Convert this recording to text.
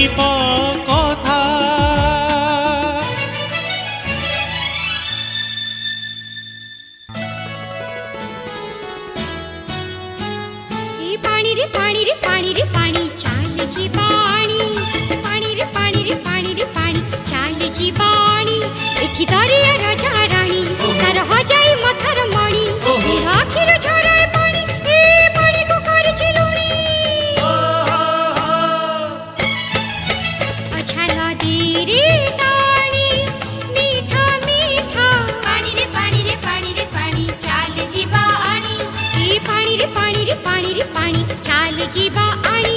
कहब कथा पानी रे पानी रे पानी रे पानी चाल जीवाणी पानी रे पानी रे पानी रे पानी चाल जीवाणी देखी दरिया राजा रानी तार हो जाई मथर मणि आखिर झराए पानी ए पानी को कर चिलुणी अच्छा नदी रे टाणी मीठा मीठा पानी रे पानी रे पानी रे पानी चाल जीवाणी पानी रे पानी रे पानी रे पानी चाल जीवाणी।